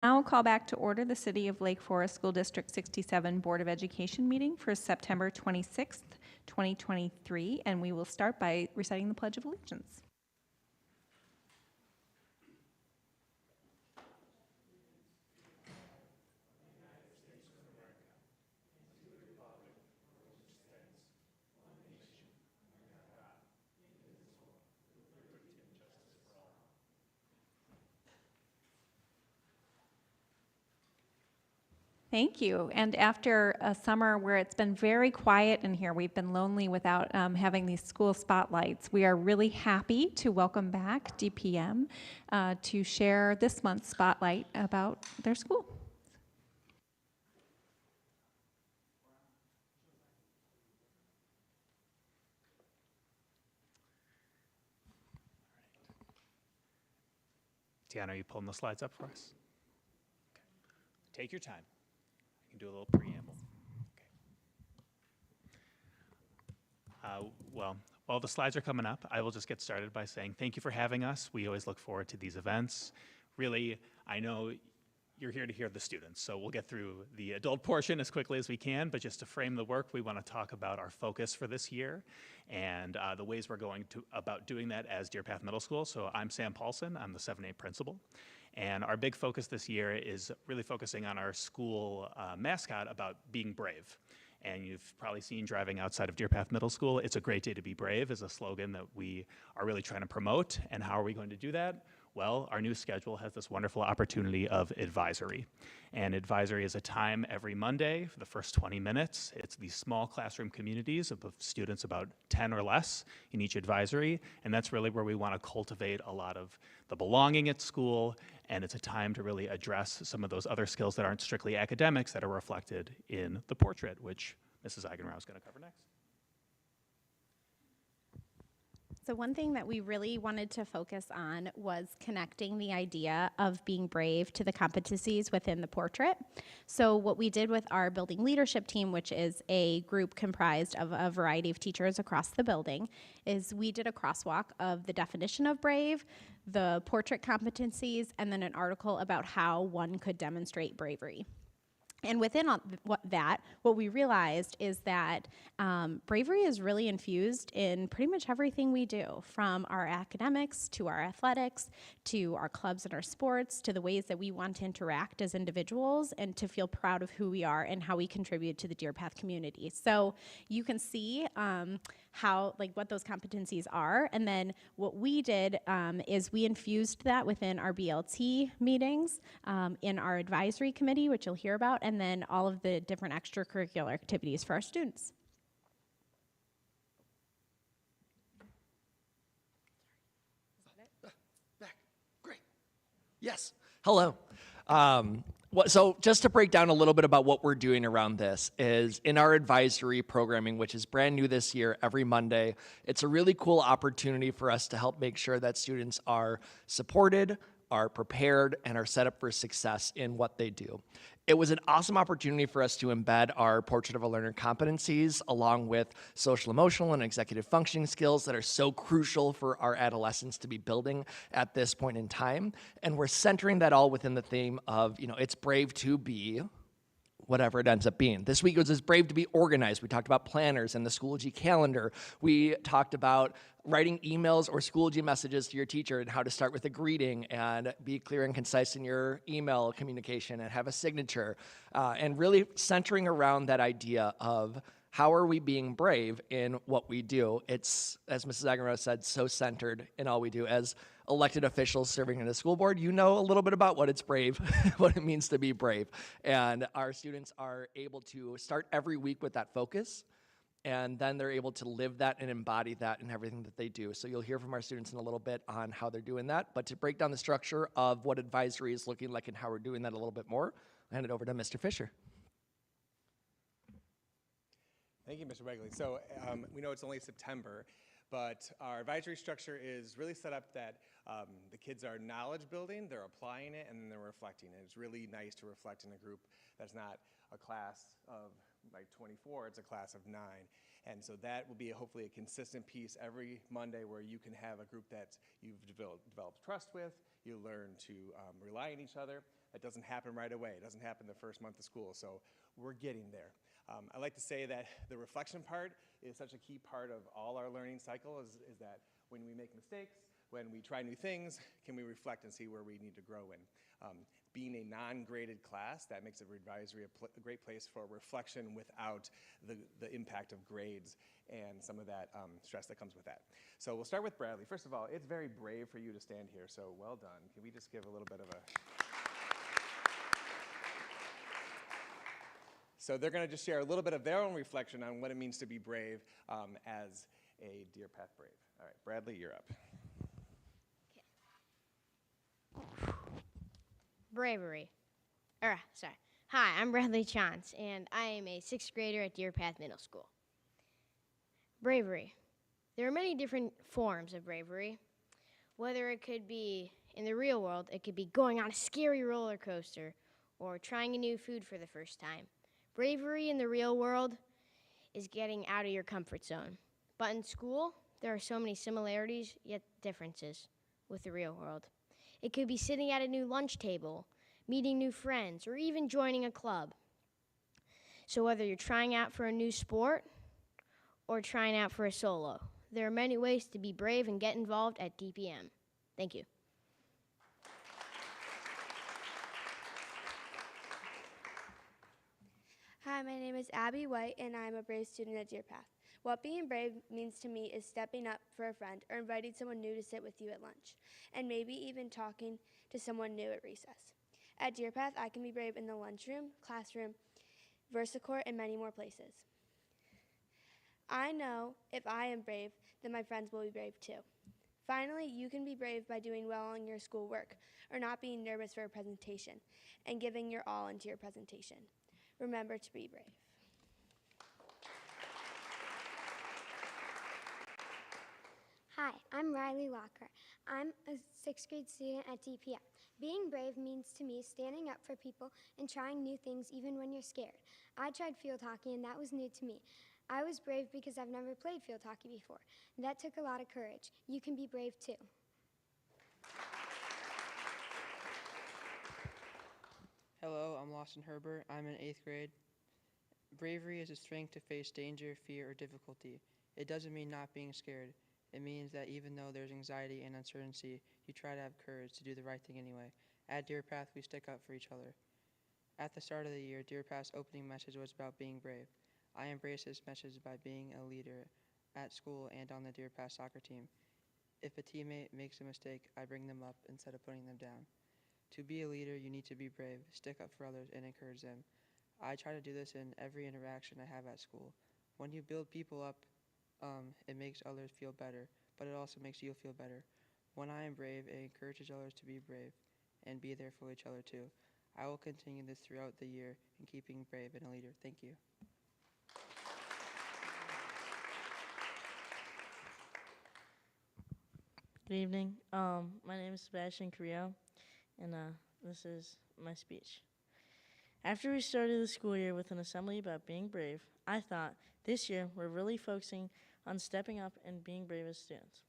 Now call back to order the City of Lake Forest School District 67 Board of Education meeting for September 26th, 2023, and we will start by reciting the Pledge of Allegiance. Thank you. And after a summer where it's been very quiet in here, we've been lonely without having these school spotlights, we are really happy to welcome back DPM to share this month's spotlight about their school. Tiana, are you pulling the slides up for us? Okay. Take your time. I can do a little preamble. Okay. While the slides are coming up, I will just get started by saying thank you for having us. We always look forward to these events. Really, I know you're here to hear the students, so we'll get through the adult portion as quickly as we can, but just to frame the work, we want to talk about our focus for this year and the ways we're going about doing that as Deer Path Middle School. So I'm Sam Paulson, I'm the 7A principal, and our big focus this year is really focusing on our school mascot about being brave. And you've probably seen driving outside of Deer Path Middle School, "It's a great day to be brave" is a slogan that we are really trying to promote. And how are we going to do that? Well, our new schedule has this wonderful opportunity of advisory. And advisory is a time every Monday for the first 20 minutes. It's these small classroom communities of students about 10 or less in each advisory. And that's really where we want to cultivate a lot of the belonging at school. And it's a time to really address some of those other skills that aren't strictly academics that are reflected in the portrait, which Mrs. Eigenrau is going to cover next. So one thing that we really wanted to focus on was connecting the idea of being brave to the competencies within the portrait. So what we did with our building leadership team, which is a group comprised of a variety of teachers across the building, is we did a crosswalk of the definition of brave, the portrait competencies, and then an article about how one could demonstrate bravery. And within what we realized is that bravery is really infused in pretty much everything we do, from our academics to our athletics, to our clubs and our sports, to the ways that we want to interact as individuals and to feel proud of who we are and how we contribute to the Deer Path community. So you can see what those competencies are. And then what we did is we infused that within our BLT meetings, in our advisory committee, which you'll hear about, and then all of the different extracurricular activities for our students. Back. Great. Yes. Hello. So just to break down a little bit about what we're doing around this is in our advisory programming, which is brand new this year, every Monday, it's a really cool opportunity for us to help make sure that students are supported, are prepared, and are set up for success in what they do. It was an awesome opportunity for us to embed our Portrait of a Learner competencies along with social, emotional, and executive functioning skills that are so crucial for our adolescents to be building at this point in time. And we're centering that all within the theme of, it's brave to be whatever it ends up being. This week it was brave to be organized. We talked about planners and the Schoology calendar. We talked about writing emails or Schoology messages to your teacher and how to start with a greeting and be clear and concise in your email communication and have a signature. And really centering around that idea of how are we being brave in what we do? It's, as Mrs. Eigenrau said, so centered in all we do. As elected officials serving in a school board, you know a little bit about what it's brave, what it means to be brave. And our students are able to start every week with that focus, and then they're able to live that and embody that in everything that they do. So you'll hear from our students in a little bit on how they're doing that. But to break down the structure of what advisory is looking like and how we're doing that a little bit more, I'll hand it over to Mr. Fisher. Thank you, Mr. Begley. So we know it's only September, but our advisory structure is really set up that the kids are knowledge building, they're applying it, and then they're reflecting it. It's really nice to reflect in a group that's not a class of like 24, it's a class of 9. And so that will be hopefully a consistent piece every Monday where you can have a group that you've developed trust with, you learn to rely on each other. that doesn't happen right away. It doesn't happen the first month of school, so we're getting there. I like to say that the reflection part is such a key part of all our learning cycle is that when we make mistakes, when we try new things, can we reflect and see where we need to grow in? Being a non-graded class, that makes advisory a great place for reflection without the impact of grades and some of that stress that comes with that. So we'll start with Bradley. First of all, it's very brave for you to stand here, so well done. Can we just give a little bit of a... So they're going to just share a little bit of their own reflection on what it means to be brave as a Deer Path Brave. All right, Bradley, you're up. Bravery. Sorry. Hi, I'm Bradley Chance, and I am a 6th grader at Deer Path Middle School. Bravery. There are many different forms of bravery. Whether it could be in the real world, it could be going on a scary roller coaster or trying a new food for the first time. Bravery in the real world is getting out of your comfort zone. But in school, there are so many similarities, yet differences with the real world. It could be sitting at a new lunch table, meeting new friends, or even joining a club. So whether you're trying out for a new sport or trying out for a solo, there are many ways to be brave and get involved at DPM. Thank you. Hi, my name is Abby White, and I'm a Brave student at Deer Path. What being brave means to me is stepping up for a friend or inviting someone new to sit with you at lunch, and maybe even talking to someone new at recess. At Deer Path, I can be brave in the lunchroom, classroom, VersaCourt, and many more places. I know if I am brave, then my friends will be brave too. Finally, you can be brave by doing well on your schoolwork or not being nervous for a presentation and giving your all into your presentation. Remember to be brave. Hi, I'm Riley Walker. I'm a 6th grade student at DPM. Being brave means to me standing up for people and trying new things even when you're scared. I tried field hockey and that was new to me. I was brave because I've never played field hockey before. That took a lot of courage. You can be brave too. Hello, I'm Lawson Herbert. I'm in 8th grade. Bravery is a strength to face danger, fear, or difficulty. It doesn't mean not being scared. It means that even though there's anxiety and uncertainty, you try to have courage to do the right thing anyway. At Deer Path, we stick up for each other. At the start of the year, Deer Path's opening message was about being brave. I embrace this message by being a leader at school and on the Deer Path soccer team. If a teammate makes a mistake, I bring them up instead of putting them down. To be a leader, you need to be brave, stick up for others, and encourage them. I try to do this in every interaction I have at school. When you build people up, it makes others feel better, but it also makes you feel better. When I am brave, it encourages others to be brave and be there for each other too. I will continue this throughout the year in keeping brave and a leader. Thank you. Good evening. My name is Sebastian Carrillo, and this is my speech. After we started the school year with an assembly about being brave, I thought this year we're really focusing on stepping up and being brave as students.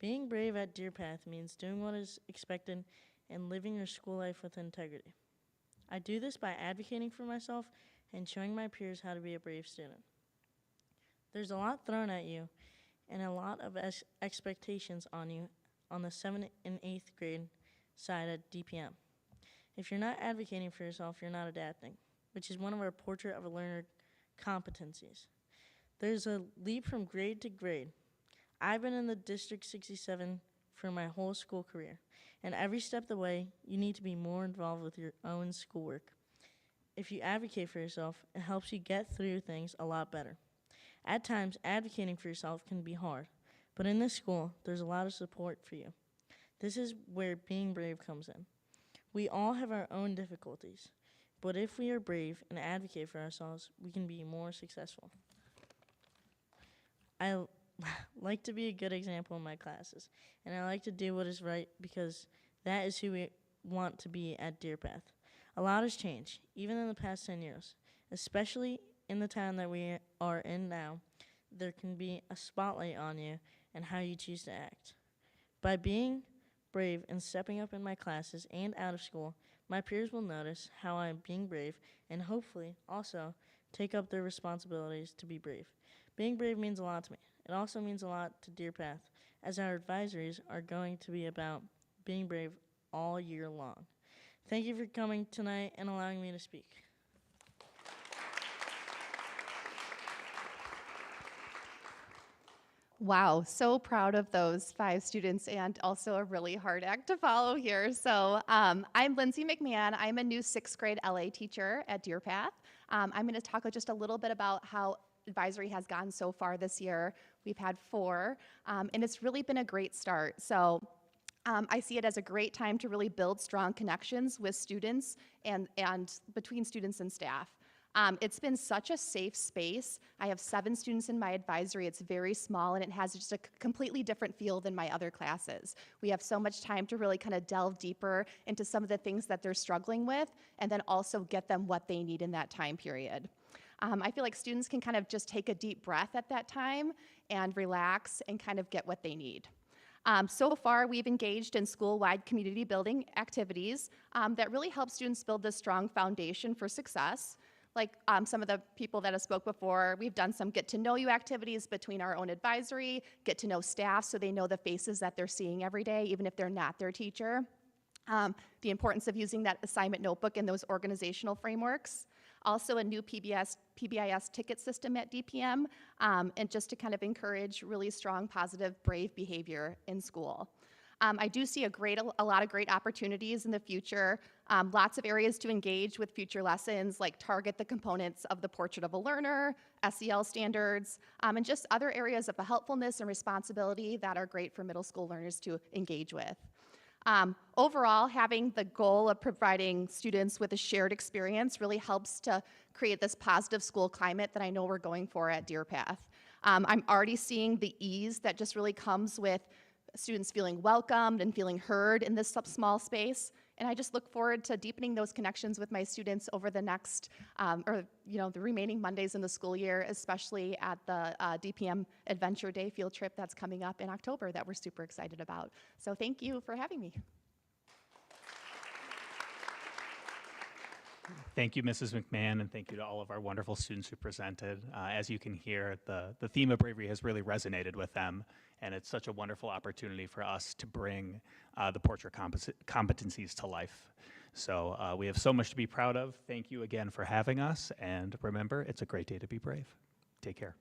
Being brave at Deer Path means doing what is expected and living your school life with integrity. I do this by advocating for myself and showing my peers how to be a brave student. There's a lot thrown at you and a lot of expectations on you on the 7th and 8th grade side at DPM. If you're not advocating for yourself, you're not adapting, which is one of our Portrait of a Learner competencies. There's a leap from grade to grade. I've been in the District 67 for my whole school career, and every step of the way, you need to be more involved with your own schoolwork. If you advocate for yourself, it helps you get through things a lot better. At times, advocating for yourself can be hard, but in this school, there's a lot of support for you. This is where being brave comes in. We all have our own difficulties, but if we are brave and advocate for ourselves, we can be more successful. I like to be a good example in my classes, and I like to do what is right because that is who we want to be at Deer Path. A lot has changed, even in the past 10 years, especially in the town that we are in now. There can be a spotlight on you and how you choose to act. By being brave and stepping up in my classes and out of school, My peers will notice how I am being brave and hopefully also take up their responsibilities to be brave. Being brave means a lot to me. It also means a lot to Deer Path, as our advisories are going to be about being brave all year long. Thank you for coming tonight and allowing me to speak. Wow, so proud of those 5 students and also a really hard act to follow here. So I'm Lindsay McMahon. I'm a new 6th grade LA teacher at Deer Path. I'm going to talk just a little bit about how advisory has gone so far this year. We've had 4, and it's really been a great start. So I see it as a great time to really build strong connections with students and between students and staff. It's been such a safe space. I have 7 students in my advisory. It's very small, and it has just a completely different feel than my other classes. We have so much time to really kind of delve deeper into some of the things that they're struggling with, and then also get them what they need in that time period. I feel like students can kind of just take a deep breath at that time and relax and kind of get what they need. So far, we've engaged in school-wide community building activities that really help students build this strong foundation for success. Like some of the people that have spoke before, we've done some get-to-know-you activities between our own advisory, get-to-know staff so they know the faces that they're seeing every day, even if they're not their teacher. The importance of using that assignment notebook and those organizational frameworks. Also a new PBIS ticket system at DPM, and just to kind of encourage really strong, positive, brave behavior in school. I do see a lot of great opportunities in the future, lots of areas to engage with future lessons, like target the components of the Portrait of a Learner, SEL standards, and just other areas of helpfulness and responsibility that are great for middle school learners to engage with. Overall, having the goal of providing students with a shared experience really helps to create this positive school climate that I know we're going for at Deer Path. I'm already seeing the ease that just really comes with students feeling welcomed and feeling heard in this small space. And I just look forward to deepening those connections with my students over the next, the remaining Mondays in the school year, especially at the DPM Adventure Day field trip that's coming up in October that we're super excited about. So thank you for having me. Thank you, Mrs. McMahon, and thank you to all of our wonderful students who presented. As you can hear, the theme of bravery has really resonated with them, and it's such a wonderful opportunity for us to bring the Portrait competencies to life. So we have so much to be proud of. Thank you again for having us, and remember, it's a great day to be brave. Take care.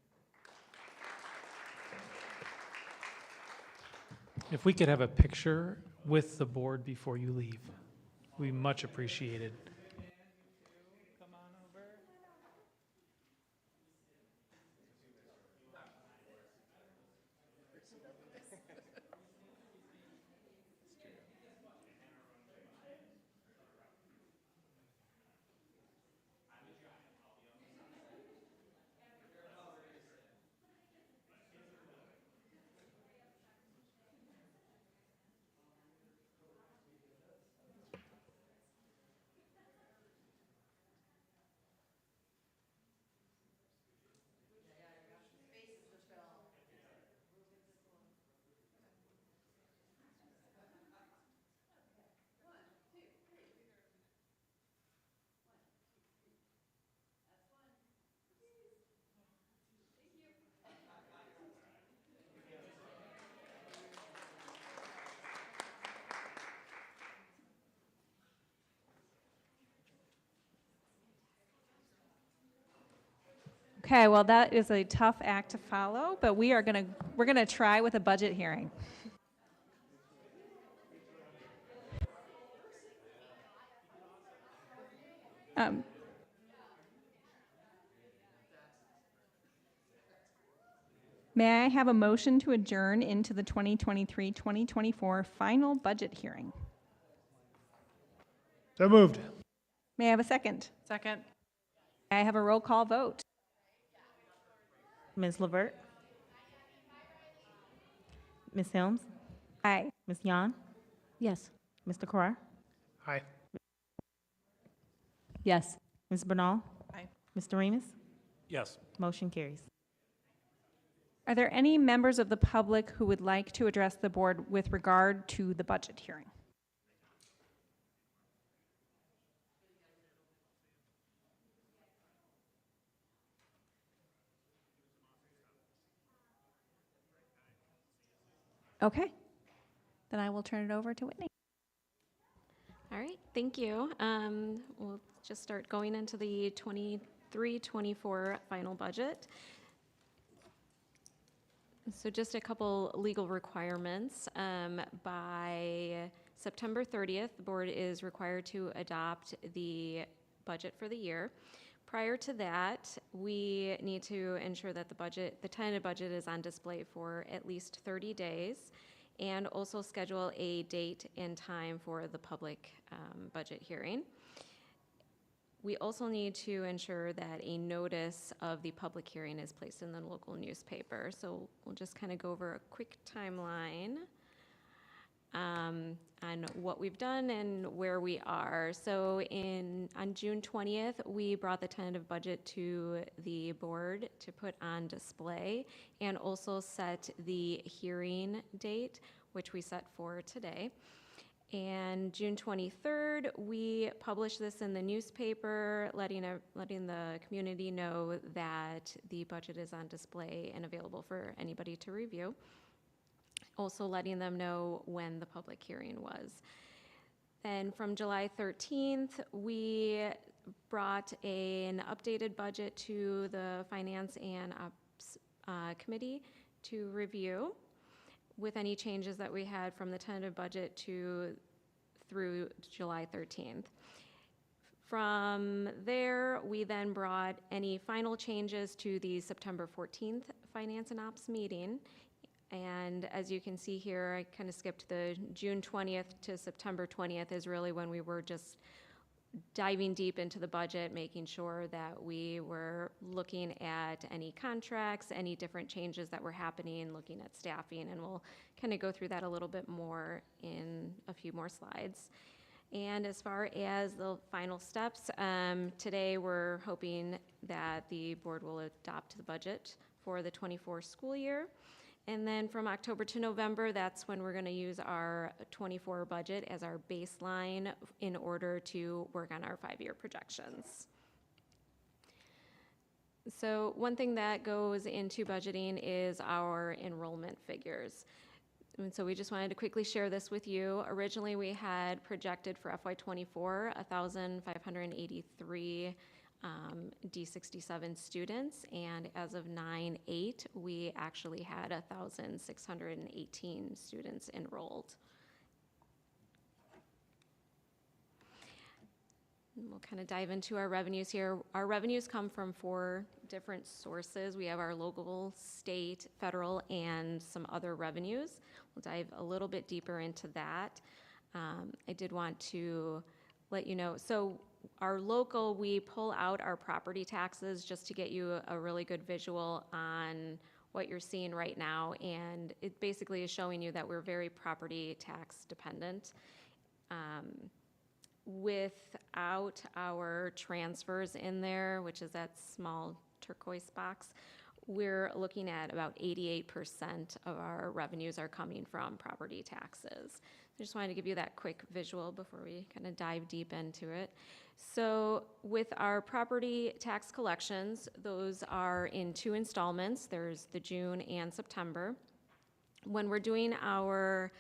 If we could have a picture with the board before you leave, we much appreciated. Okay, well, that is a tough act to follow, but we're gonna try with a budget hearing. May I have a motion to adjourn into the 2023-2024 final budget hearing? So moved. May I have a second? Second. May I have a roll call vote? Ms. Levert? Ms. Helms? Aye. Ms. Yan? Yes. Mr. Carrar? Aye. Yes. Ms. Bernal? Aye. Mr. Remus? Yes. Motion carries. Are there any members of the public who would like to address the board with regard to the budget hearing? Okay. Then I will turn it over to Whitney. All right, thank you. We'll just start going into the 23-24 final budget. So just a couple legal requirements. By September 30th, the board is required to adopt the budget for the year. Prior to that, we need to ensure that the tentative budget is on display for at least 30 days, and also schedule a date and time for the public budget hearing. We also need to ensure that a notice of the public hearing is placed in the local newspaper. So we'll just kind of go over a quick timeline on what we've done and where we are. So on June 20th, we brought the tentative budget to the board to put on display, and also set the hearing date, which we set for today. And June 23rd, we published this in the newspaper, letting the community know that the budget is on display and available for anybody to review. Also letting them know when the public hearing was. Then from July 13th, we brought an updated budget to the Finance and Ops Committee to review, with any changes that we had from the tentative budget through July 13th. From there, we then brought any final changes to the September 14th Finance and Ops meeting. And as you can see here, I kind of skipped the June 20th to September 20th is really when we were just diving deep into the budget, making sure that we were looking at any contracts, any different changes that were happening, looking at staffing, and we'll kind of go through that a little bit more in a few more slides. And as far as the final steps, today we're hoping that the board will adopt the budget for the 24 school year. And then from October to November, that's when we're going to use our 24 budget as our baseline in order to work on our 5-year projections. So one thing that goes into budgeting is our enrollment figures. And so we just wanted to quickly share this with you. Originally, we had projected for FY24 1,583 D67 students, and as of 9/8, we actually had 1,618 students enrolled. And we'll kind of dive into our revenues here. Our revenues come from 4 different sources. We have our local, state, federal, and some other revenues. We'll dive a little bit deeper into that. I did want to let you know, so our local, we pull out our property taxes just to get you a really good visual on what you're seeing right now, and it basically is showing you that we're very property tax dependent. Without our transfers in there, which is that small turquoise box, we're looking at about 88% of our revenues are coming from property taxes. I just wanted to give you that quick visual before we kind of dive deep into it. So with our property tax collections, those are in 2 installments. There's the June and September. When we're doing our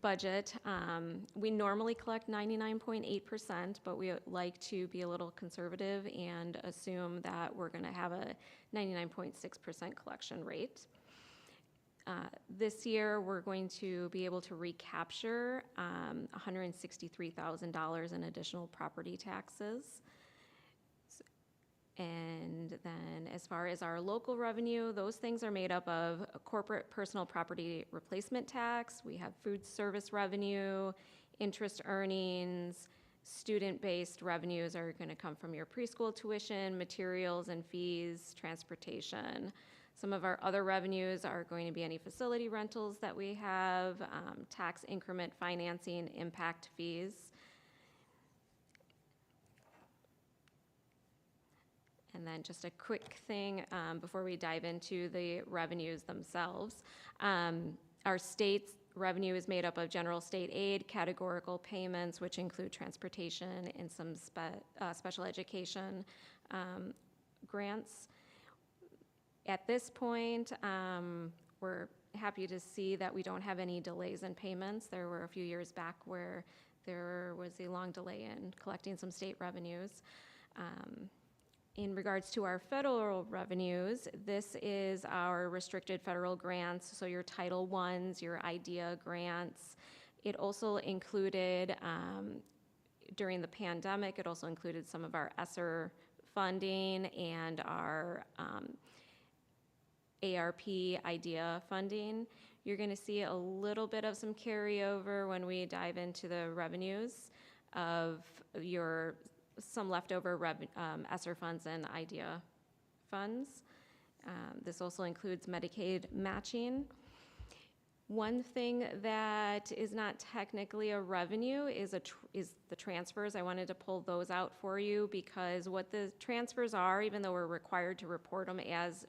budget, we normally collect 99.8%, but we like to be a little conservative and assume that we're going to have a 99.6% collection rate. This year, we're going to be able to recapture $163,000 in additional property taxes. And then as far as our local revenue, those things are made up of a corporate personal property replacement tax. We have food service revenue, interest earnings, student-based revenues are going to come from your preschool tuition, materials and fees, transportation. Some of our other revenues are going to be any facility rentals that we have, tax increment financing, impact fees. And then just a quick thing before we dive into the revenues themselves. Our state's revenue is made up of general state aid, categorical payments, which include transportation and some special education grants. At this point, we're happy to see that we don't have any delays in payments. There were a few years back where there was a long delay in collecting some state revenues. In regards to our federal revenues, this is our restricted federal grants, so your Title I's, your IDEA grants. It also included, during the pandemic, it also included some of our ESSER funding and our ARP IDEA funding. You're going to see a little bit of some carryover when we dive into the revenues of some leftover ESSER funds and IDEA funds. This also includes Medicaid matching. One thing that is not technically a revenue is the transfers. I wanted to pull those out for you because what the transfers are, even though we're required to report them as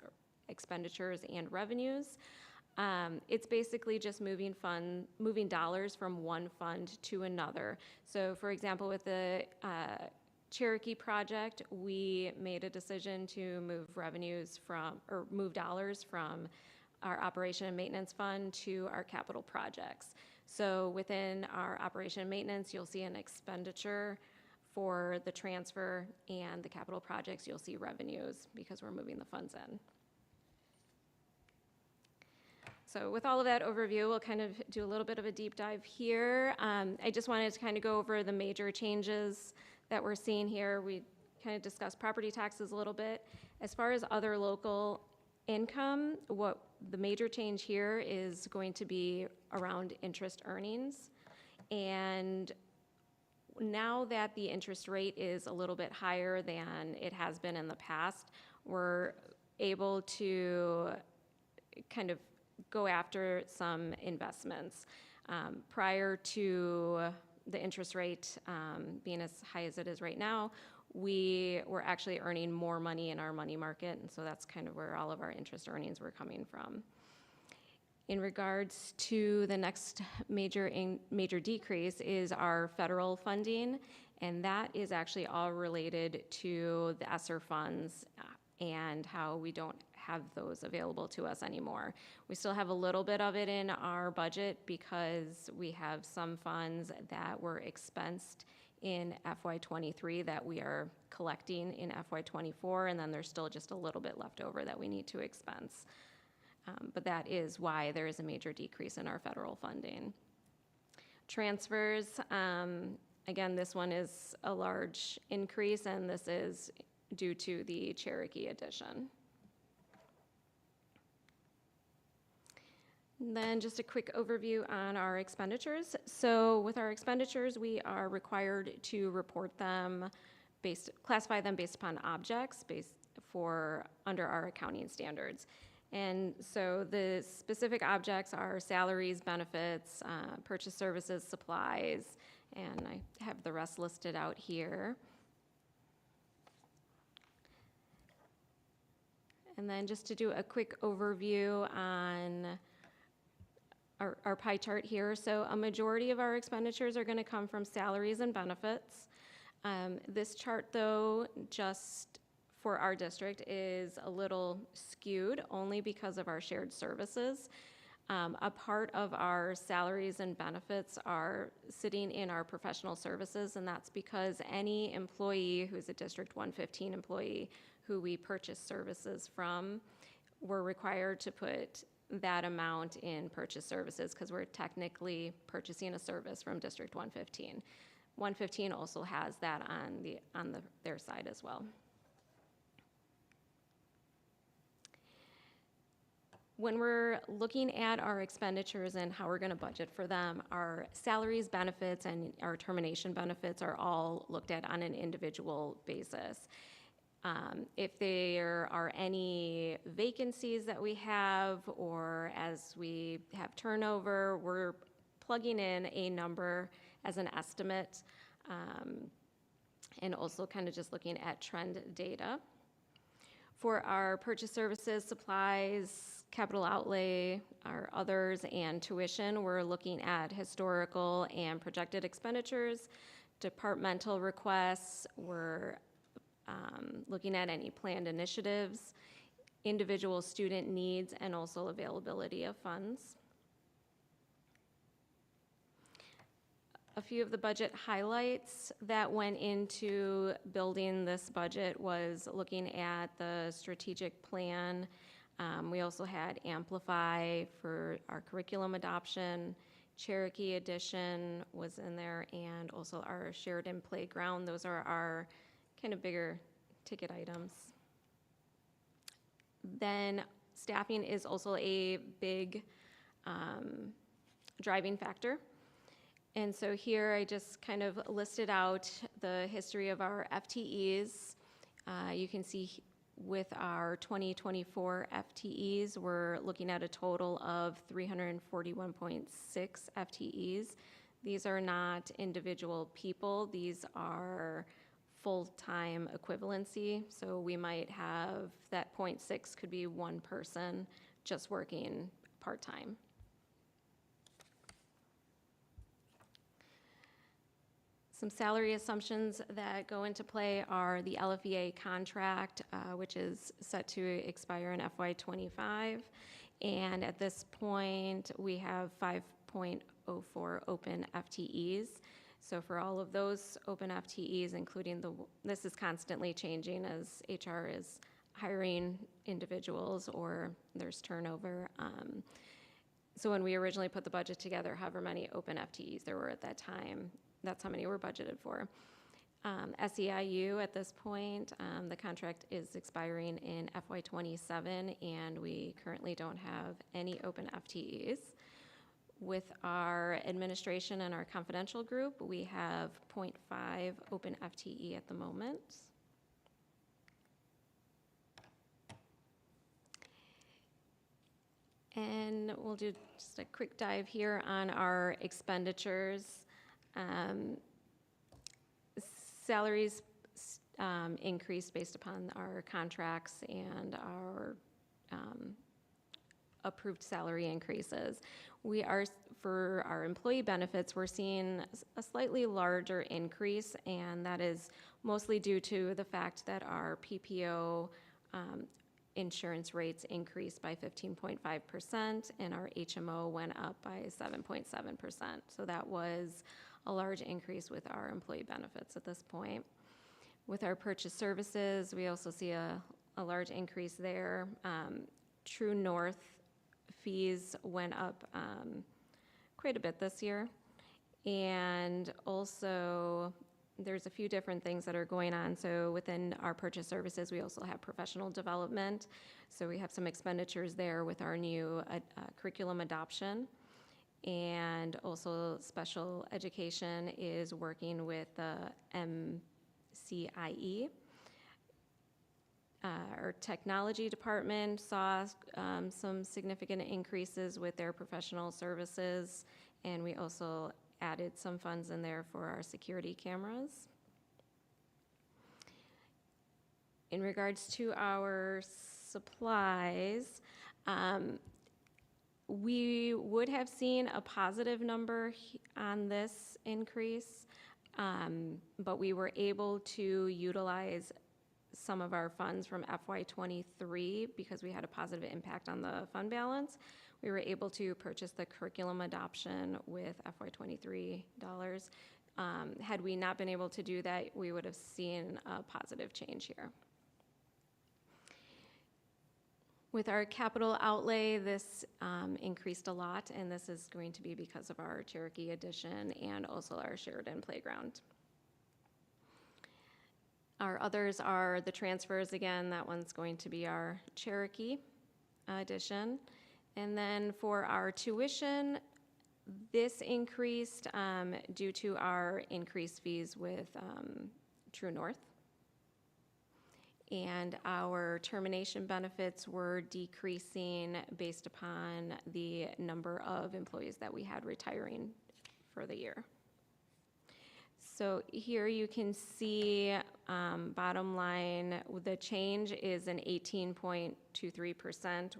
expenditures and revenues, it's basically just moving dollars from one fund to another. So for example, with the Cherokee project, we made a decision to move dollars from our operation and maintenance fund to our capital projects. So within our operation and maintenance, you'll see an expenditure for the transfer, and the capital projects, you'll see revenues because we're moving the funds in. So with all of that overview, we'll kind of do a little bit of a deep dive here. I just wanted to kind of go over the major changes that we're seeing here. We kind of discussed property taxes a little bit. As far as other local income, what the major change here is going to be around interest earnings. And now that the interest rate is a little bit higher than it has been in the past, we're able to kind of go after some investments. Prior to the interest rate being as high as it is right now, we were actually earning more money in our money market, and so that's kind of where all of our interest earnings were coming from. In regards to the next major decrease is our federal funding, and that is actually all related to the ESSER funds and how we don't have those available to us anymore. We still have a little bit of it in our budget because we have some funds that were expensed in FY23 that we are collecting in FY24, and then there's still just a little bit left over that we need to expense. But that is why there is a major decrease in our federal funding. Transfers, again, this one is a large increase, and this is due to the Cherokee addition. And then just a quick overview on our expenditures. So with our expenditures, we are required to report them classify them based upon objects under our accounting standards. And so the specific objects are salaries, benefits, purchase services, supplies, and I have the rest listed out here. And then just to do a quick overview on our pie chart here. So a majority of our expenditures are going to come from salaries and benefits. This chart, though, just for our district is a little skewed only because of our shared services. A part of our salaries and benefits are sitting in our professional services, and that's because any employee who's a District 115 employee who we purchase services from, we're required to put that amount in purchase services because we're technically purchasing a service from District 115. 115 also has that on their side as well. When we're looking at our expenditures and how we're going to budget for them, our salaries, benefits, and our termination benefits are all looked at on an individual basis. If there are any vacancies that we have or as we have turnover, we're plugging in a number as an estimate and also kind of just looking at trend data. For our purchase services, supplies, capital outlay, our others, and tuition, we're looking at historical and projected expenditures. Departmental requests, we're looking at any planned initiatives. individual student needs and also availability of funds. A few of the budget highlights that went into building this budget was looking at the strategic plan. We also had Amplify for our curriculum adoption, Cherokee Edition was in there, and also our Sheridan Playground. Those are our kind of bigger ticket items. Then staffing is also a big driving factor. And so here I just kind of listed out the history of our FTEs. You can see with our 2024 FTEs, we're looking at a total of 341.6 FTEs. These are not individual people, these are full-time equivalency. So we might have that 0.6 could be one person just working part-time. Some salary assumptions that go into play are the LFEA contract, which is set to expire in FY25. And at this point, we have 5.04 open FTEs. So for all of those open FTEs, including this is constantly changing as HR is hiring individuals or there's turnover. So when we originally put the budget together, however many open FTEs there were at that time, that's how many were budgeted for. SEIU at this point, the contract is expiring in FY27, and we currently don't have any open FTEs. With our administration and our confidential group, we have 0.5 open FTE at the moment. And we'll do just a quick dive here on our expenditures. Salaries increased based upon our contracts and our approved salary increases. We are, for our employee benefits, we're seeing a slightly larger increase, and that is mostly due to the fact that our PPO insurance rates increased by 15.5%, and our HMO went up by 7.7%. So that was a large increase with our employee benefits at this point. With our purchase services, we also see a large increase there. True North fees went up quite a bit this year. And also, there's a few different things that are going on. So within our purchase services, we also have professional development. So we have some expenditures there with our new curriculum adoption. And also special education is working with the MCIE. Our technology department saw some significant increases with their professional services, and we also added some funds in there for our security cameras. In regards to our supplies, we would have seen a positive number on this increase, but we were able to utilize some of our funds from FY23 because we had a positive impact on the fund balance. We were able to purchase the curriculum adoption with FY23 dollars. Had we not been able to do that, we would have seen a positive change here. With our capital outlay, this increased a lot, and this is going to be because of our Cherokee Edition and also our Sheridan Playground. Our others are the transfers again. That one's going to be our Cherokee Edition. And then for our tuition, this increased due to our increased fees with True North. And our termination benefits were decreasing based upon the number of employees that we had retiring for the year. So here you can see bottom line, the change is an 18.23%,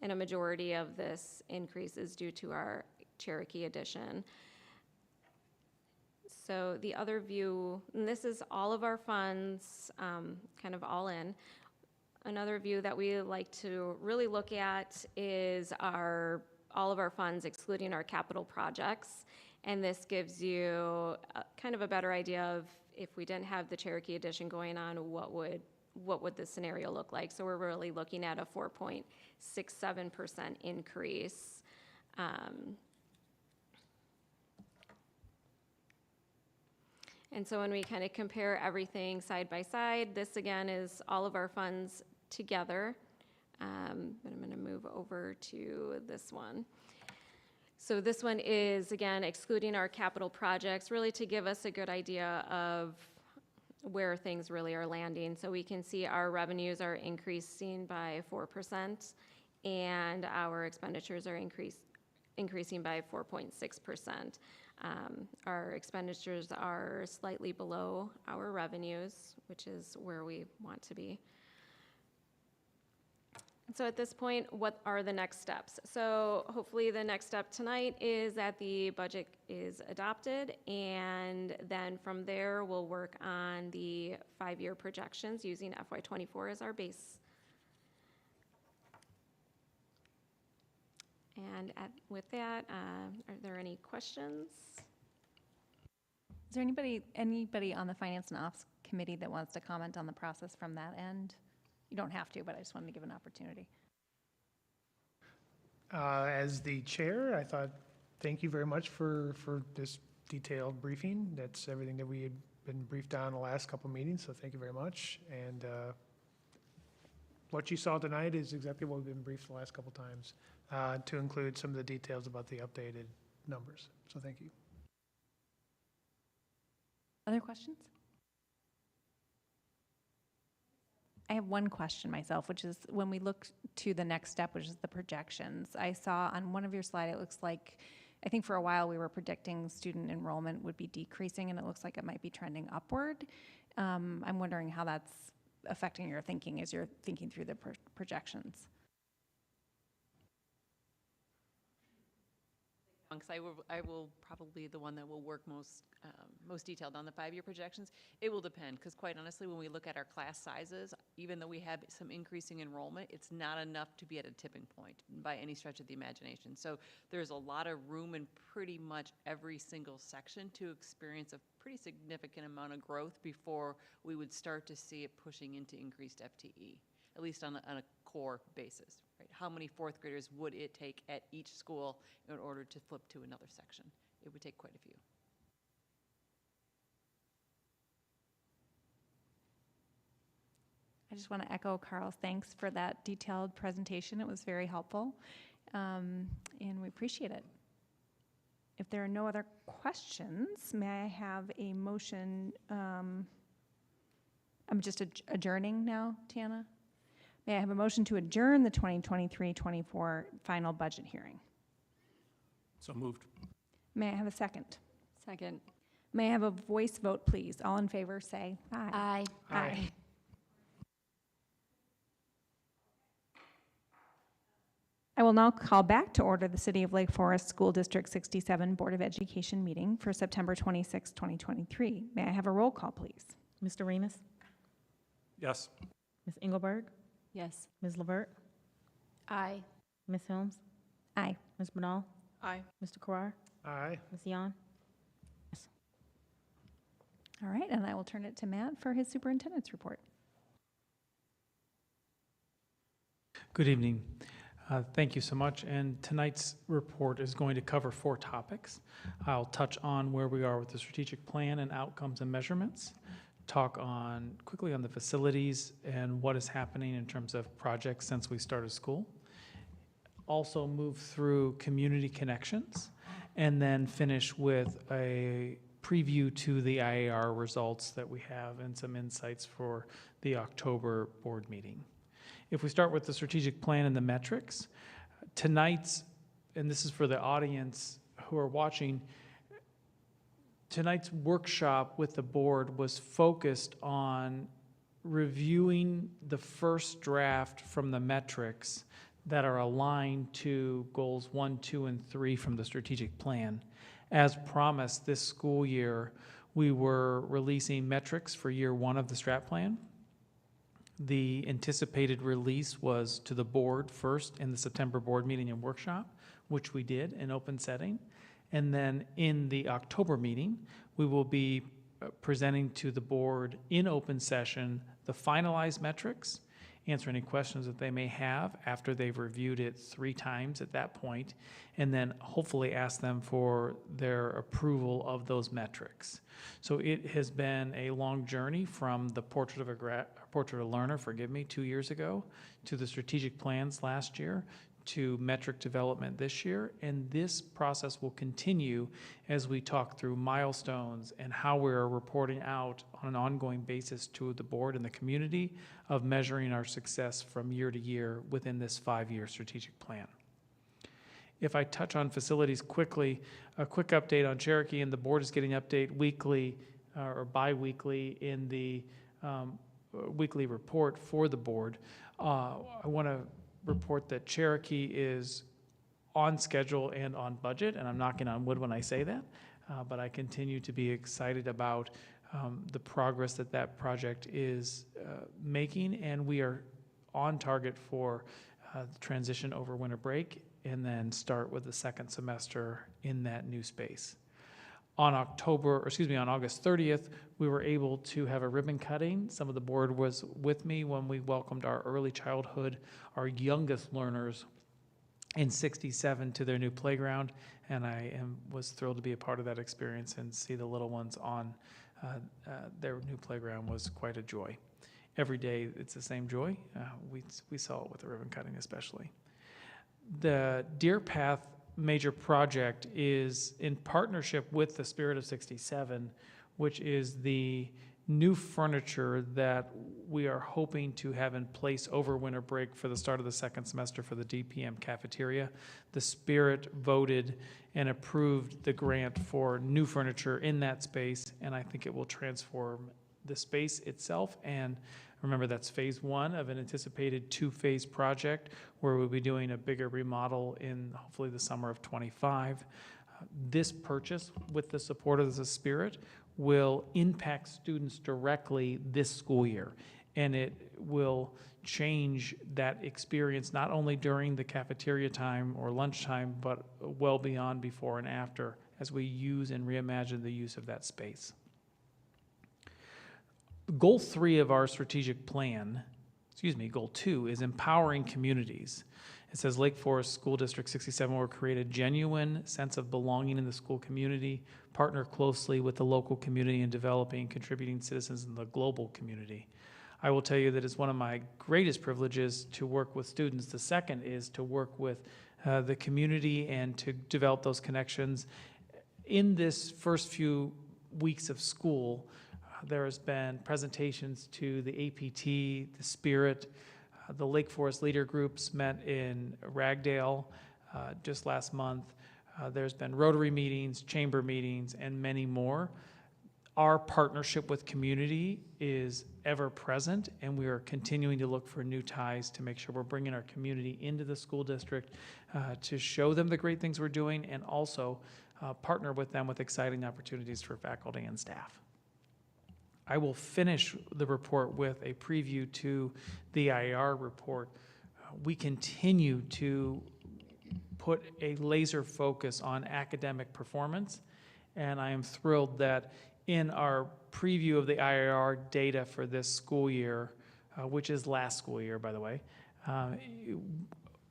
and a majority of this increase is due to our Cherokee Edition. So the other view, and this is all of our funds, kind of all in. Another view that we like to really look at is all of our funds excluding our capital projects. And this gives you kind of a better idea of if we didn't have the Cherokee addition going on, what would the scenario look like? So we're really looking at a 4.67% increase. And so when we kind of compare everything side by side, this again is all of our funds together. But I'm going to move over to this one. So this one is, again, excluding our capital projects, really to give us a good idea of where things really are landing. So we can see our revenues are increasing by 4%, and our expenditures are increasing by 4.6%. Our expenditures are slightly below our revenues, which is where we want to be. So at this point, what are the next steps? So hopefully the next step tonight is that the budget is adopted, and then from there we'll work on the 5-year projections using FY24 as our base. And with that, are there any questions? Is there anybody on the Finance and Ops Committee that wants to comment on the process from that end? You don't have to, but I just wanted to give an opportunity. As the chair, I thought, thank you very much for this detailed briefing. That's everything that we had been briefed on the last couple meetings, so thank you very much. And what you saw tonight is exactly what we've been briefed the last couple times, to include some of the details about the updated numbers. So thank you. Other questions? I have one question myself, which is when we look to the next step, which is the projections. I saw on one of your slides, it looks like, I think for a while we were predicting student enrollment would be decreasing, and it looks like it might be trending upward. I'm wondering how that's affecting your thinking as you're thinking through the projections. I will probably the one that will work most detailed on the 5-year projections. It will depend, because quite honestly, when we look at our class sizes, even though we have some increasing enrollment, it's not enough to be at a tipping point by any stretch of the imagination. So there's a lot of room in pretty much every single section to experience a pretty significant amount of growth before we would start to see it pushing into increased FTE, at least on a core basis. Right? How many 4th graders would it take at each school in order to flip to another section? It would take quite a few. I just want to echo Carl's thanks for that detailed presentation. It was very helpful, and we appreciate it. If there are no other questions, may I have a motion? I'm just adjourning now, Tiana. May I have a motion to adjourn the 2023-24 final budget hearing? So moved. May I have a second? Second. May I have a voice vote, please? All in favor, say aye. Aye. Aye. I will now call back to order the City of Lake Forest School District 67 Board of Education meeting for September 26, 2023. May I have a roll call, please? Mr. Remus? Yes. Ms. Engelberg? Yes. Ms. Levert? Aye. Ms. Helms? Aye. Ms. Bernal? Aye. Mr. Carrar? Aye. Ms. Yan? All right, and I will turn it to Matt for his superintendent's report. Good evening. Thank you so much. And tonight's report is going to cover 4 topics. I'll touch on where we are with the strategic plan and outcomes and measurements, talk quickly on the facilities and what is happening in terms of projects since we started school. Also move through community connections, and then finish with a preview to the IAR results that we have and some insights for the October board meeting. If we start with the strategic plan and the metrics, tonight's, and this is for the audience who are watching, tonight's workshop with the board was focused on reviewing the first draft from the metrics that are aligned to goals 1, 2, and 3 from the strategic plan. As promised, this school year, we were releasing metrics for year 1 of the strat plan. The anticipated release was to the board first in the September board meeting and workshop, which we did in open setting. And then in the October meeting, we will be presenting to the board in open session the finalized metrics, answer any questions that they may have after they've reviewed it 3 times at that point, and then hopefully ask them for their approval of those metrics. So it has been a long journey from the Portrait of a Learner, 2 years ago, to the strategic plans last year, to metric development this year, and this process will continue as we talk through milestones and how we're reporting out on an ongoing basis to the board and the community of measuring our success from year to year within this 5-year strategic plan. If I touch on facilities quickly, a quick update on Cherokee, and the board is getting update weekly or bi-weekly in the weekly report for the board. I want to report that Cherokee is on schedule and on budget, and I'm knocking on wood when I say that, but I continue to be excited about the progress that project is making, and we are on target for the transition over winter break and then start with the second semester in that new space. On August 30th, we were able to have a ribbon cutting. Some of the board was with me when we welcomed our early childhood, our youngest learners in 67 to their new playground, and I was thrilled to be a part of that experience and see the little ones on their new playground was quite a joy. Every day it's the same joy. We saw it with the ribbon cutting especially. The Deer Path major project is in partnership with the Spirit of 67, which is the new furniture that we are hoping to have in place over winter break for the start of the second semester for the DPM cafeteria. The Spirit voted and approved the grant for new furniture in that space, and I think it will transform the space itself. And remember, that's phase 1 of an anticipated 2-phase project where we'll be doing a bigger remodel in hopefully the summer of '25. This purchase, with the support of the Spirit, will impact students directly this school year, and it will change that experience not only during the cafeteria time or lunchtime, but well beyond before and after as we use and reimagine the use of that space. Goal 3 of our strategic plan, Goal 2, is empowering communities. It says Lake Forest School District 67 will create a genuine sense of belonging in the school community, partner closely with the local community in developing and contributing citizens in the global community. I will tell you that it's one of my greatest privileges to work with students. The second is to work with the community and to develop those connections. In this first few weeks of school, there has been presentations to the APT, the Spirit, the Lake Forest leader groups met in Ragdale just last month. There's been Rotary meetings, chamber meetings, and many more. Our partnership with community is ever present, and we are continuing to look for new ties to make sure we're bringing our community into the school district to show them the great things we're doing, and also partner with them with exciting opportunities for faculty and staff. I will finish the report with a preview to the IAR report. We continue to put a laser focus on academic performance, and I am thrilled that in our preview of the IAR data for this school year, which is last school year, by the way,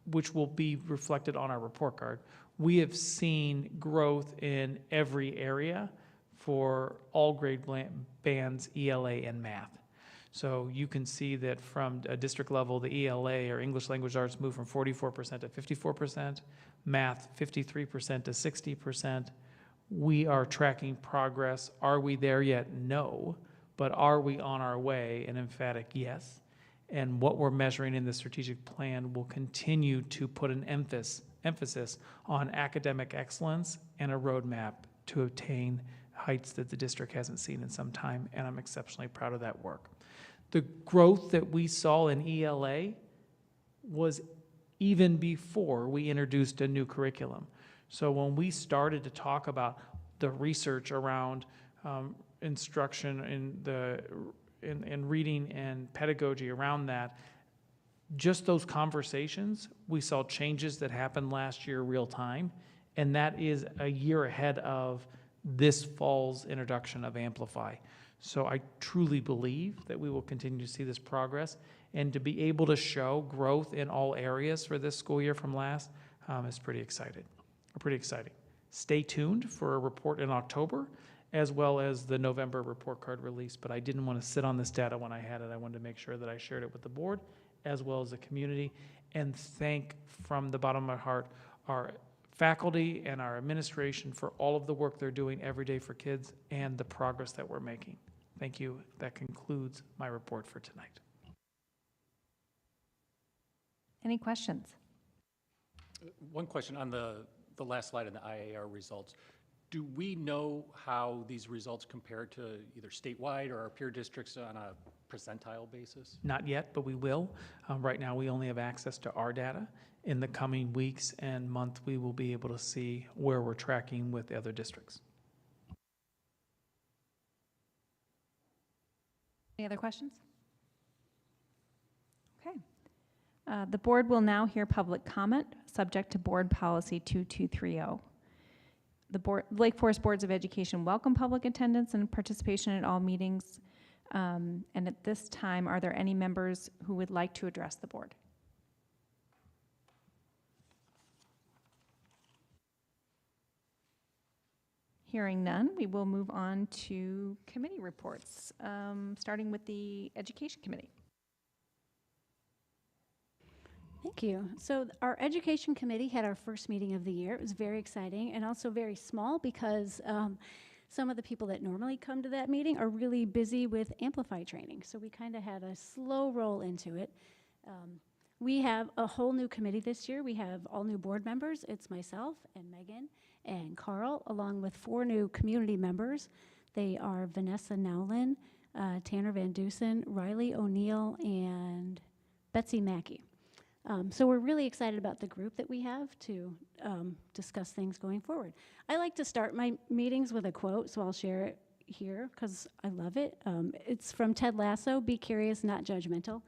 which will be reflected on our report card, we have seen growth in every area for all grade bands, ELA and math. So you can see that from a district level, the ELA, or English Language Arts, moved from 44% to 54%, math 53% to 60%. We are tracking progress. Are we there yet? No. But are we on our way? An emphatic yes. And what we're measuring in the strategic plan will continue to put an emphasis on academic excellence and a roadmap to obtain heights that the district hasn't seen in some time, and I'm exceptionally proud of that work. The growth that we saw in ELA was even before we introduced a new curriculum. So when we started to talk about the research around instruction in the and reading and pedagogy around that, just those conversations, we saw changes that happened last year real time, and that is a year ahead of this fall's introduction of Amplify. So I truly believe that we will continue to see this progress, and to be able to show growth in all areas for this school year from last is pretty exciting. Stay tuned for a report in October, as well as the November report card release, but I didn't want to sit on this data when I had it. I wanted to make sure that I shared it with the board as well as the community, and thank from the bottom of my heart our faculty and our administration for all of the work they're doing every day for kids and the progress that we're making. Thank you. That concludes my report for tonight. Any questions? One question on the last slide on the IAR results. Do we know how these results compare to either statewide or our peer districts on a percentile basis? Not yet, but we will. Right now, we only have access to our data. In the coming weeks and month, we will be able to see where we're tracking with the other districts. Any other questions? Okay. The board will now hear public comment, subject to Board Policy 2230. The Lake Forest Boards of Education welcome public attendance and participation at all meetings. And at this time, are there any members who would like to address the board? Hearing none, we will move on to committee reports, starting with the Education Committee. Thank you. So our Education Committee had our first meeting of the year. It was very exciting and also very small because some of the people that normally come to that meeting are really busy with Amplify training. So we kind of had a slow roll into it. We have a whole new committee this year. We have all new board members. It's myself and Megan and Carl, along with 4 new community members. They are Vanessa Nowlin, Tanner Van Dusen, Riley O'Neill, and Betsy Mackey. So we're really excited about the group that we have to discuss things going forward. I like to start my meetings with a quote, so I'll share it here because I love it. It's from Ted Lasso, "Be curious, not judgmental."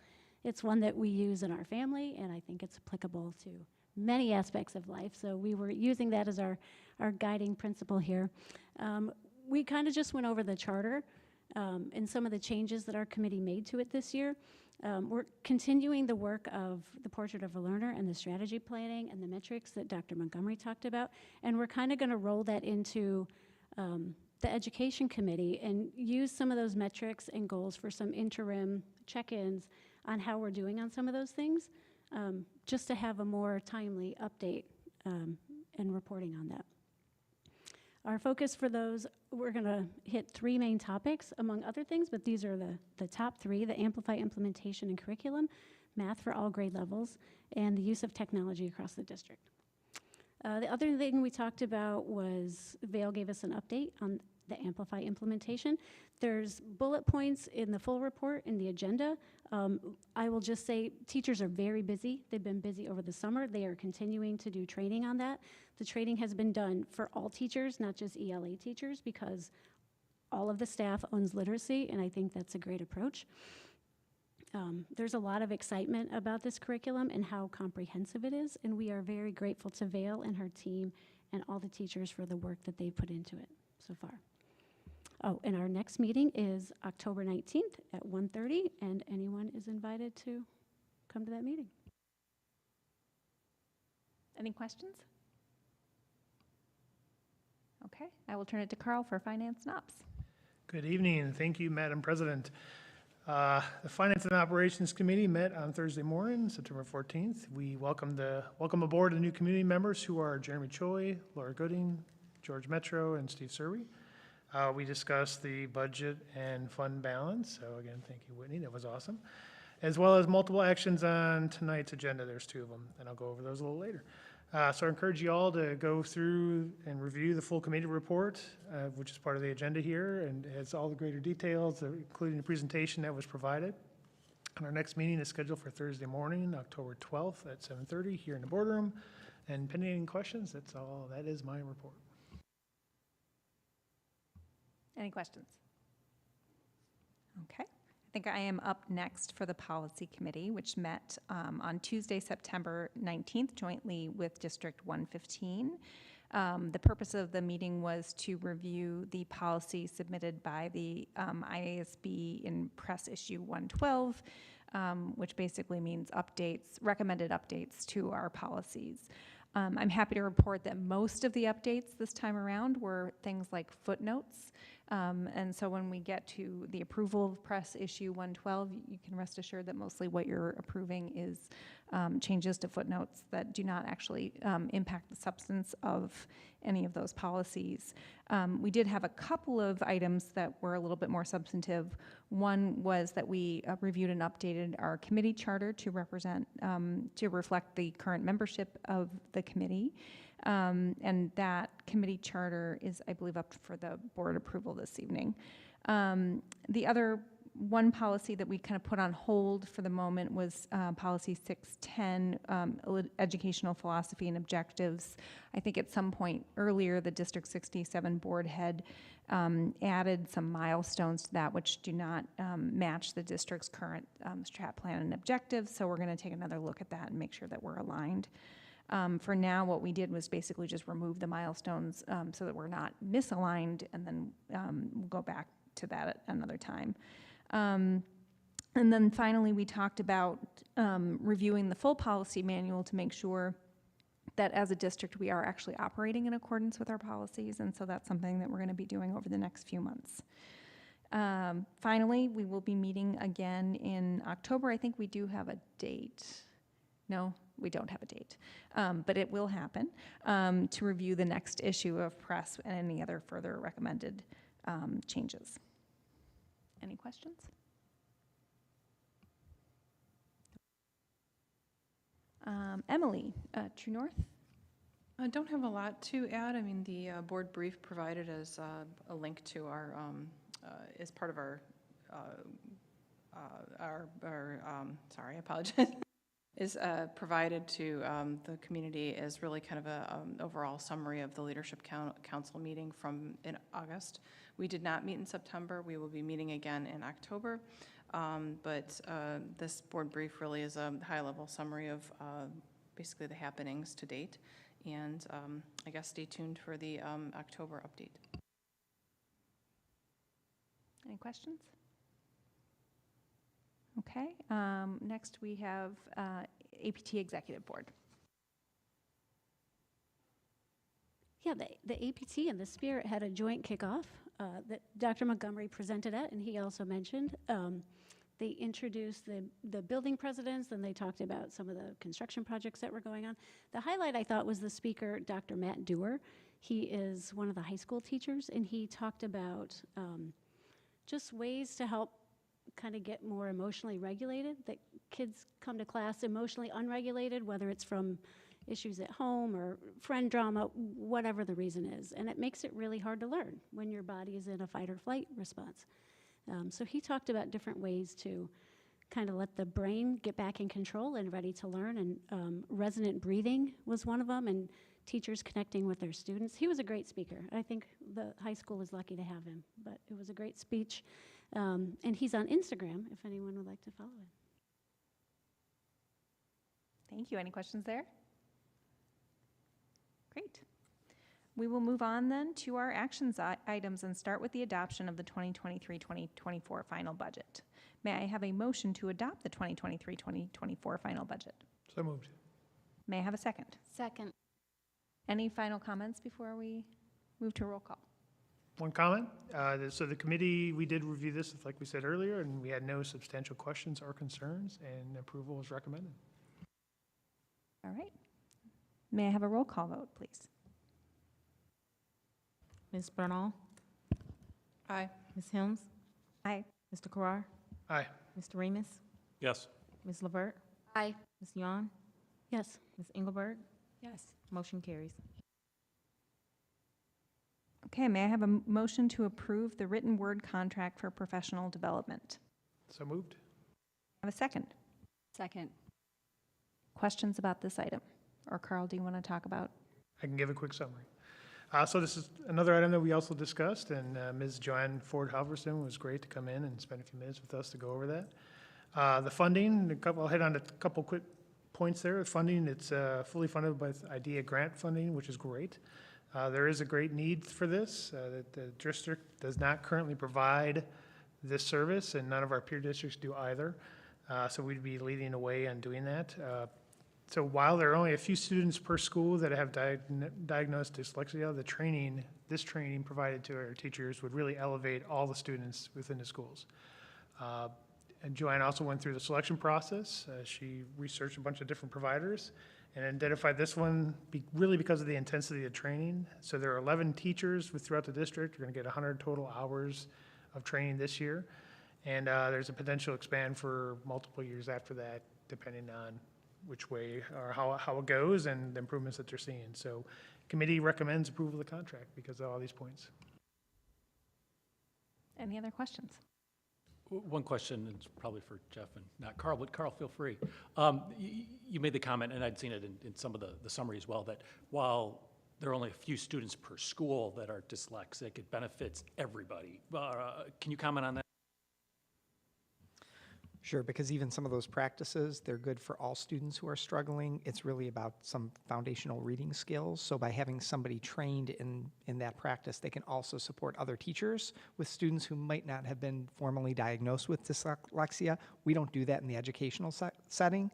It's one that we use in our family, and I think it's applicable to many aspects of life. So we were using that as our guiding principle here. We kind of just went over the charter and some of the changes that our committee made to it this year. We're continuing the work of the Portrait of a Learner and the strategy planning and the metrics that Dr. Montgomery talked about, and we're kind of going to roll that into the Education Committee and use some of those metrics and goals for some interim check-ins on how we're doing on some of those things, just to have a more timely update and reporting on that. Our focus for those, we're going to hit 3 main topics, among other things, but these are the top 3, the Amplify implementation and curriculum, math for all grade levels, and the use of technology across the district. The other thing we talked about was Vail gave us an update on the Amplify implementation. There's bullet points in the full report in the agenda. I will just say teachers are very busy. They've been busy over the summer. They are continuing to do training on that. The training has been done for all teachers, not just ELA teachers, because all of the staff owns literacy, and I think that's a great approach. There's a lot of excitement about this curriculum and how comprehensive it is, and we are very grateful to Vail and her team and all the teachers for the work that they've put into it so far. Oh, and our next meeting is October 19th at 1:30, and anyone is invited to come to that meeting. Any questions? Okay, I will turn it to Carl for Finance and Ops. Good evening, and thank you, Madam President. The Finance and Operations Committee met on Thursday morning, September 14th. We welcome aboard the new community members who are Jeremy Choi, Laura Gooding, George Metro, and Steve Surrey. We discussed the budget and fund balance. So again, thank you, Whitney. That was awesome. As well as multiple actions on tonight's agenda. There's 2 of them, and I'll go over those a little later. So I encourage you all to go through and review the full committee report, which is part of the agenda here, and has all the greater details, including the presentation that was provided. And our next meeting is scheduled for Thursday morning, October 12th at 7:30 here in the boardroom. And pending any questions, that's all. That is my report. Any questions? Okay. At think I am up next for the Policy Committee, which met on Tuesday, September 19th, jointly with District 115. The purpose of the meeting was to review the policy submitted by the IASB in Press Issue 112, which basically means updates, recommended updates to our policies. I'm happy to report that most of the updates this time around were things like footnotes. And so when we get to the approval of Press Issue 112, you can rest assured that mostly what you're approving is changes to footnotes that do not actually impact the substance of any of those policies. We did have a couple of items that were a little bit more substantive. One was that we reviewed and updated our committee charter to reflect the current membership of the committee. And that committee charter is, I believe, up for the board approval this evening. The other one policy that we kind of put on hold for the moment was policy 610, educational philosophy and objectives. I think at some point earlier, the District 67 board had added some milestones to that which do not match the district's current strat plan and objectives. So we're going to take another look at that and make sure that we're aligned. For now, what we did was basically just remove the milestones so that we're not misaligned, and then we'll go back to that at another time. And then finally, we talked about reviewing the full policy manual to make sure that as a district we are actually operating in accordance with our policies, and so that's something that we're going to be doing over the next few months. Finally, we will be meeting again in October. I think we do have a date. No, we don't have a date, but it will happen to review the next issue of Press and any other further recommended changes. Any questions? Emily, True North? I don't have a lot to add. I mean, the board brief provided as a link to our, as part of our sorry, I apologize, is provided to the community as really kind of a overall summary of the Leadership Council meeting from in August. We did not meet in September. We will be meeting again in October. But this board brief really is a high-level summary of basically the happenings to date. And I guess stay tuned for the October update. Any questions? Okay. Next we have APT Executive Board. Yeah, the APT and the Spirit had a joint kickoff that Dr. Montgomery presented at, and he also mentioned. They introduced the building presidents, and they talked about some of the construction projects that were going on. The highlight, I thought, was the speaker, Dr. Matt Dewar. He is one of the high school teachers, and he talked about just ways to help kind of get more emotionally regulated, that kids come to class emotionally unregulated, whether it's from issues at home or friend drama, whatever the reason is. And it makes it really hard to learn when your body is in a fight or flight response. So he talked about different ways to kind of let the brain get back in control and ready to learn, and resonant breathing was one of them, and teachers connecting with their students. He was a great speaker. I think the high school is lucky to have him, but it was a great speech. And he's on Instagram if anyone would like to follow him. Thank you. Any questions there? Great. We will move on then to our actions items and start with the adoption of the 2023-2024 final budget. May I have a motion to adopt the 2023-2024 final budget? So moved. May I have a second? Second. Any final comments before we move to roll call? One comment. So the committee, we did review this, like we said earlier, and we had no substantial questions or concerns, and approval is recommended. All right. May I have a roll call vote, please? Ms. Bernal? Aye. Ms. Helms? Aye. Mr. Carrar? Aye. Mr. Remus? Yes. Ms. Levert? Aye. Ms. Yuan? Yes. Ms. Engelberg? Yes. Motion carries. Okay, may I have a motion to approve the written word contract for professional development? So moved. Have a second? Second. Questions about this item? Or Carl, do you want to talk about? I can give a quick summary. So this is another item that we also discussed, and Ms. Joanne Ford Halverson was great to come in and spend a few minutes with us to go over that. The funding, I'll hit on a couple quick points there. The funding, it's fully funded by IDEA grant funding, which is great. There is a great need for this. The district does not currently provide this service, and none of our peer districts do either. So we'd be leading the way on doing that. So while there are only a few students per school that have diagnosed dyslexia, this training provided to our teachers would really elevate all the students within the schools. And Joanne also went through the selection process. She researched a bunch of different providers and identified this one really because of the intensity of training. So there are 11 teachers throughout the district. We're going to get 100 total hours of training this year. And there's a potential expand for multiple years after that, depending on which way or how it goes and the improvements that they're seeing. So committee recommends approval of the contract because of all these points. Any other questions? One question, it's probably for Jeff and not Carl, but Carl, feel free. You made the comment, and I'd seen it in some of the summary as well, that while there are only a few students per school that are dyslexic, it benefits everybody. Can you comment on that? Sure, because even some of those practices, they're good for all students who are struggling. It's really about some foundational reading skills. So by having somebody trained in that practice, they can also support other teachers with students who might not have been formally diagnosed with dyslexia. We don't do that in the educational setting,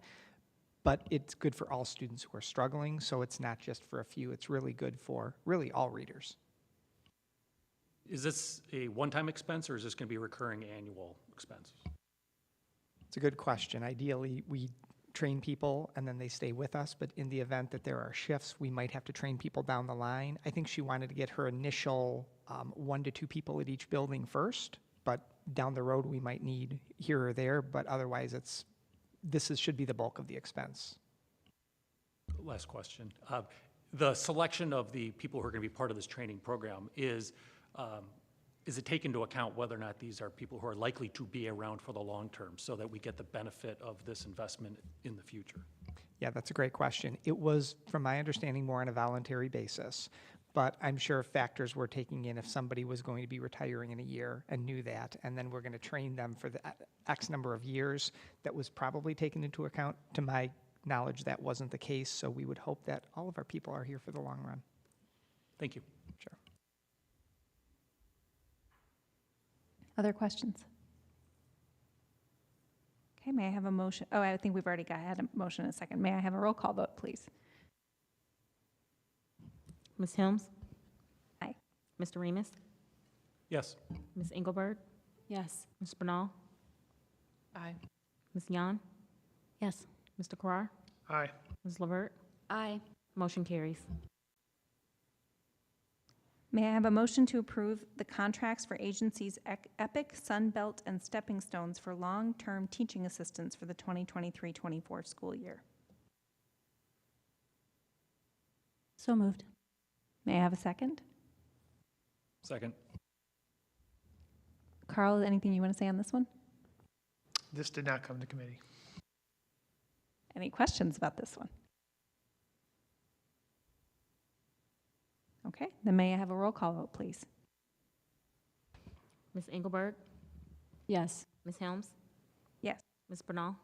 but it's good for all students who are struggling. So it's not just for a few. It's really good for really all readers. Is this a one-time expense, or is this going to be a recurring annual expense? It's a good question. Ideally, we train people and then they stay with us, but in the event that there are shifts, we might have to train people down the line. I think she wanted to get her initial 1 to 2 people at each building first, but down the road we might need here or there, but otherwise should be the bulk of the expense. Last question. The selection of the people who are going to be part of this training program is it take into account whether or not these are people who are likely to be around for the long term so that we get the benefit of this investment in the future? Yeah, that's a great question. It was, from my understanding, more on a voluntary basis, but I'm sure factors were taking in if somebody was going to be retiring in a year and knew that, and then we're going to train them for the X number of years. That was probably taken into account. To my knowledge, that wasn't the case, so we would hope that all of our people are here for the long run. Thank you. Sure. Other questions? Okay, may I have a motion? Oh, I think we've already had a motion in a second. May I have a roll call vote, please? Ms. Helms? Aye. Mr. Remus? Yes. Ms. Engelberg? Yes. Ms. Bernal? Aye. Ms. Yan? Yes. Mr. Carrar? Aye. Ms. LeVert? Aye. Motion carries. May I have a motion to approve the contracts for agencies Epic, Sunbelt, and Stepping Stones for long-term teaching assistants for the 2023-24 school year? So moved. May I have a second? Second. Carl, anything you want to say on this one? This did not come to committee. Any questions about this one? Okay, then may I have a roll call vote, please? Ms. Engelberg? Yes. Ms. Helms? Yes. Ms. Bernal?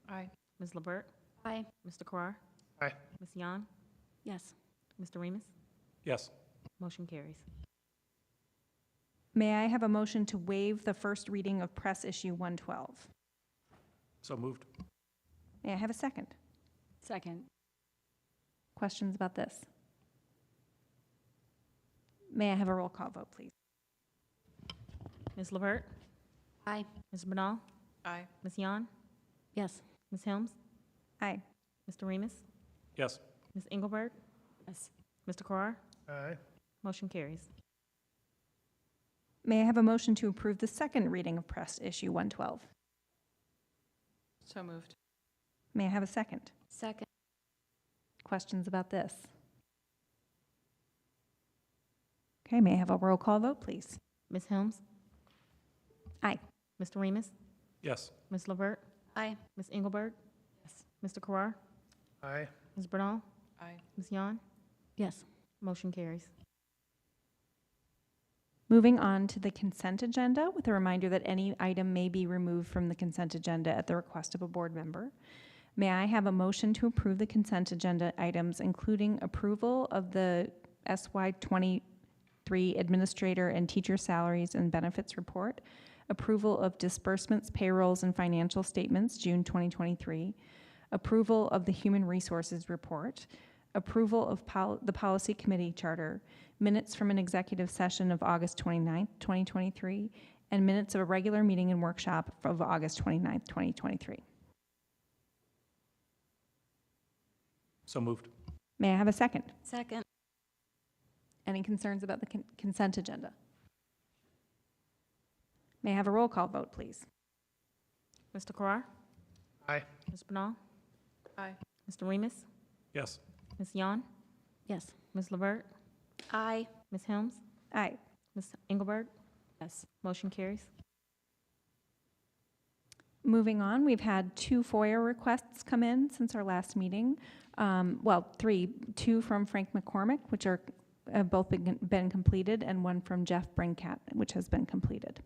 Aye. Ms. LeVert? Aye. Mr. Carrar? Aye. Ms. Yan? Yes. Mr. Remus? Yes. Motion carries. May I have a motion to waive the first reading of Press Issue 112? So moved. May I have a second? Second. Questions about this? May I have a roll call vote, please? Ms. LeVert? Aye. Ms. Bernal? Aye. Ms. Yan? Yes. Ms. Helms? Aye. Mr. Remus? Yes. Ms. Engelberg? Yes. Mr. Carrar? Aye. Motion carries. May I have a motion to approve the second reading of Press Issue 112? So moved. May I have a second? Second. Questions about this? Okay, may I have a roll call vote, please? Ms. Helms? Aye. Mr. Remus? Yes. Ms. LeVert? Aye. Ms. Engelberg? Yes. Mr. Carrar? Aye. Ms. Bernal? Aye. Ms. Yan? Yes. Motion carries. Moving on to the consent agenda, with a reminder that any item may be removed from the consent agenda at the request of a board member. May I have a motion to approve the consent agenda items, including approval of the SY23 administrator and teacher salaries and benefits report, approval of disbursements, payrolls, and financial statements, June 2023, approval of the human resources report, approval of the policy committee charter, minutes from an executive session of August 29th, 2023, and minutes of a regular meeting and workshop of August 29th, 2023. So moved. May I have a second? Second. Any concerns about the consent agenda? May I have a roll call vote, please? Mr. Carr? Aye. Ms. Bernal? Aye. Mr. Remus? Yes. Ms. Yon? Yes. Ms. Levert? Aye. Ms. Helms? Aye. Ms. Engelberg? Yes. Motion carries. Moving on, we've had 2 FOIA requests come in since our last meeting. Well, 3, 2 from Frank McCormick, which are have both been completed, and 1 from Jeff Brinkat, which has been completed.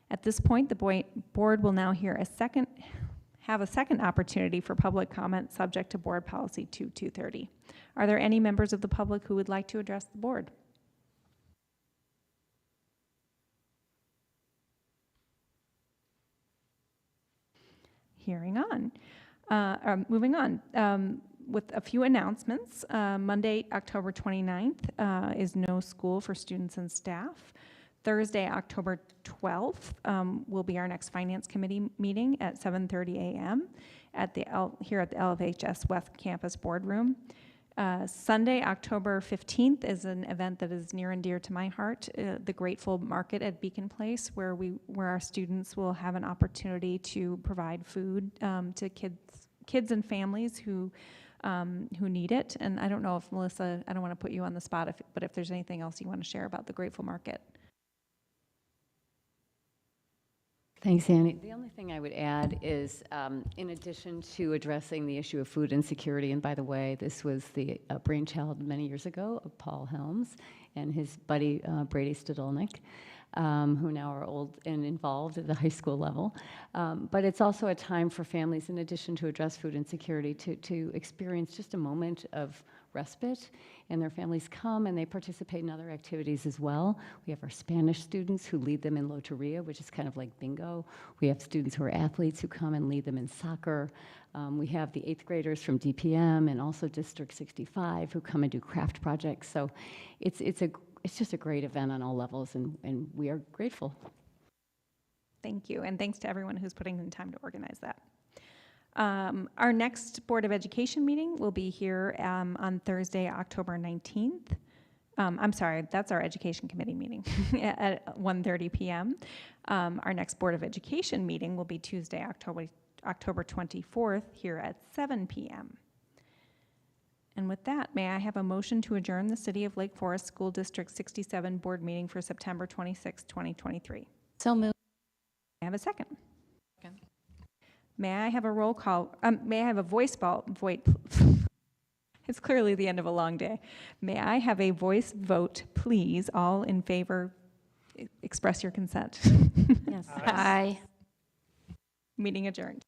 At this point, the board will now have a second opportunity for public comment subject to Board Policy 2230. Are there any members of the public who would like to address the board? Hearing on. Moving on. With a few announcements, Monday, October 29th is no school for students and staff. Thursday, October 12th will be our next Finance Committee meeting at 7:30 a.m. Here at the LFHS West Campus Boardroom. Sunday, October 15th is an event that is near and dear to my heart, the Grateful Market at Beacon Place, where our students will have an opportunity to provide food to kids and families who need it. And I don't know if, Melissa, I don't want to put you on the spot, but if there's anything else you want to share about the Grateful Market. Thanks, Annie. The only thing I would add is, in addition to addressing the issue of food insecurity, and by the way, this was the brainchild many years ago of Paul Helms and his buddy Brady Stodolnik, who now are old and involved at the high school level. But it's also a time for families, in addition to address food insecurity, to experience just a moment of respite, and their families come and they participate in other activities as well. We have our Spanish students who lead them in Loteria, which is kind of like bingo. We have students who are athletes who come and lead them in soccer. We have the 8th graders from DPM and also District 65 who come and do craft projects. So it's just a great event on all levels, and we are grateful. Thank you, and thanks to everyone who's putting in time to organize that. Our next Board of Education meeting will be here on Thursday, October 19th. I'm sorry, that's our Education Committee meeting at 1:30 p.m. Our next Board of Education meeting will be Tuesday, October 24th, here at 7 p.m. And with that, may I have a motion to adjourn the City of Lake Forest School District 67 Board meeting for September 26, 2023? So moved. May I have a second? Second. May I have a roll call? May I have a voice vote? It's clearly the end of a long day. May I have a voice vote, please? All in favor, express your consent. Yes. Aye. Meeting adjourned.